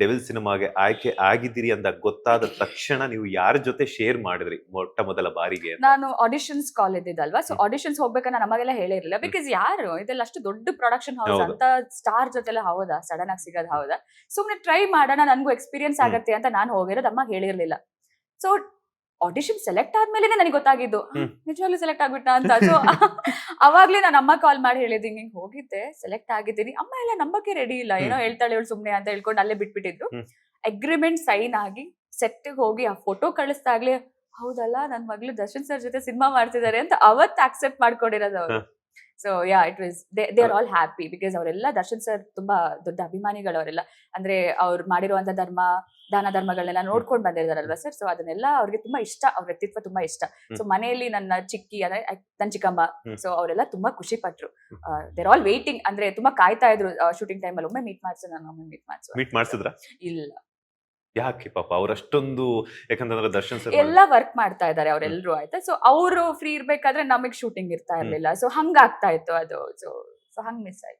Devil ಸಿನಿಮಾಗೆ ಆಯ್ಕೆ ಆಗಿದ್ದೀರಿ ಅಂತ ಗೊತ್ತಾದ ತಕ್ಷಣ ನೀವು ಯಾರ ಜೊತೆ ಶೇರ್ ಮಾಡಿದ್ರಿ ಮೊಟ್ಟ ಮೊದಲ ಬಾರಿಗೆ ಅಂತ? ನಾನು ಆಡಿಷನ್ಸ್ ಕಾಲ್ ಇದ್ದಿದ್ದಲ್ವಾ, ಸೊ ಹ್ಮ್. ಆಡಿಷನ್ಸ್ ಹೋಗ್ಬೇಕಾದ್ರೆ ನಮಗೆಲ್ಲ ಹೇಳಿರ್ಲಿಲ್ಲ. ಬಿಕಾಸ್ ಯಾರು ಇದೆಲ್ಲ ಅಷ್ಟು ದೊಡ್ಡ ಪ್ರೊಡಕ್ಷನ್ ಹೌಸ್ ಹೌದು. ಅಂತ ಸ್ಟಾರ್ ಜೊತೆಲ್ಲ ಹೌದಾ ಸಡನ್ ಆಗಿ ಸಿಗೋದು ಹೌದಾ, ಸುಮ್ನೆ ಟ್ರೈ ಮಾಡೋಣ ನನ್ಗೂ ಎಕ್ಸ್ಪೀರಿಯನ್ಸ್ ಹ್ಮ್. ಆಗತ್ತೆ ಅಂತ ನಾನು ಹೋಗಿರೋದು, ಅಮ್ಮ ಹೇಳಿರ್ಲಿಲ್ಲ. ಸೊ ಆಡಿಷನ್ ಸೆಲೆಕ್ಟ್ ಆದ್ಮೇಲೆ ನನಗೆ ಗೊತ್ತಾಗಿದ್ದು ಹ್ಮ್. ನಿಜವಾಗ್ಲೂ ಸೆಲೆಕ್ಟ್ ಆಗ್ಬಿಟ್ಟ ಅಂತ. ಸೊ ಅವಾಗ್ಲೇ ನಾನು ಅಮ್ಮ ಕಾಲ್ ಮಾಡಿ ಹೇಳಿದ್ದು ಹಿಂಗ್ ಹೋಗಿದ್ದೆ, ಸೆಲೆಕ್ಟ್ ಆಗಿದ್ದೀನಿ. ಅಮ್ಮ ಎಲ್ಲ ನಂಬಕ್ಕೆ ರೆಡಿ ಇಲ್ಲ, ಏನೋ ಹೇಳ್ತಾಳೆ ಇವಳು ಸುಮ್ನೆ ಅಂತ ಹೇಳ್ಕೊಂಡು ಅಲ್ಲೇ ಬಿಟ್ಬಿಟ್ಟಿದ್ರು. ಹ್ಮ್. ಅಗ್ರಿಮೆಂಟ್ ಸೈನ್ ಆಗಿ ಸೆಟ್ ಹೋಗಿ ಆ ಫೋಟೋ ಕಳಿಸ್ದಾಗ್ಲೇ ಹೌದಲ್ಲ ನನ್ ಮಗಳು ದರ್ಶನ್ ಸರ್ ಜೊತೆ ಸಿನಿಮಾ ಮಾಡ್ತಿದ್ದಾರೆ ಅಂತ ಅವತ್ತು ಆಕ್ಸೆಪ್ಟ್ ಮಾಡ್ಕೊಂಡಿರೋದು ಅವರು. So yeah it was they are all happy because ಅವರೆಲ್ಲ ದರ್ಶನ್ ಸರ್ ತುಂಬಾ ದೊಡ್ಡ ಅಭಿಮಾನಿಗಳು ಅವರೆಲ್ಲ. ಅಂದ್ರೆ ಅವ್ರು ಮಾಡಿರುವಂತ ದಾನ ಧರ್ಮಗಳನ್ನೆಲ್ಲ ನೋಡ್ಕೊಂಡು ಬಂದಿದ್ದಾರಲ್ವಾ ಸರ್, ಸೊ ಅದನ್ನೆಲ್ಲ ಅವ್ರಿಗೆ ತುಂಬಾ ಇಷ್ಟ, ಅವ್ರ ವ್ಯಕ್ತಿತ್ವ ತುಂಬಾ ಇಷ್ಟ. ಸೊ ಮನೆಯಲ್ಲಿ ನನ್ನ ಚಿಕ್ಕಿ ಅಂದ್ರೆ ನನ್ನ ಚಿಕ್ಕಮ್ಮ, ಸೊ ಅವರೆಲ್ಲ ತುಂಬಾ ಖುಷಿ ಪಟ್ರು. ದೇರ್ ಆಲ್ ವೇಟಿಂಗ್, ಅಂದ್ರೆ ತುಂಬಾ ಕಾಯ್ತಾ ಇದ್ರು ಶೂಟಿಂಗ್ ಟೈಮ್ ಅಲ್ಲಿ ಒಮ್ಮೆ ಮೀಟ್ ಮಾಡ್ಸು, ನಾನು ಒಮ್ಮೆ ಮೀಟ್ ಮಾಡ್ಸು. ಮೀಟ್ ಮಾಡ್ಸಿದ್ರ? ಇಲ್ಲ, ಯಾಕೆ ಪಾಪ ಅವ್ರಷ್ಟೊಂದು, ಯಾಕಂತಂದ್ರೆ ದರ್ಶನ್ ಸರ್ ಎಲ್ಲ ವರ್ಕ್ ಮಾಡ್ತಾ ಇದಾರೆ ಅವರೆಲ್ಲರೂ, ಆಯ್ತಾ. ಸೊ ಅವರು ಫ್ರೀ ಇರ್ಬೇಕಾದ್ರೆ ನಮಗ್ ಶೂಟಿಂಗ್ ಇರ್ತಾ ಇರ್ಲಿಲ್ಲ, ಸೊ ಹಂಗ ಆಗ್ತಾ ಇತ್ತು ಅದು. ಸೊ ಹಂಗ್ ಮಿಸ್ ಆಯ್ತು.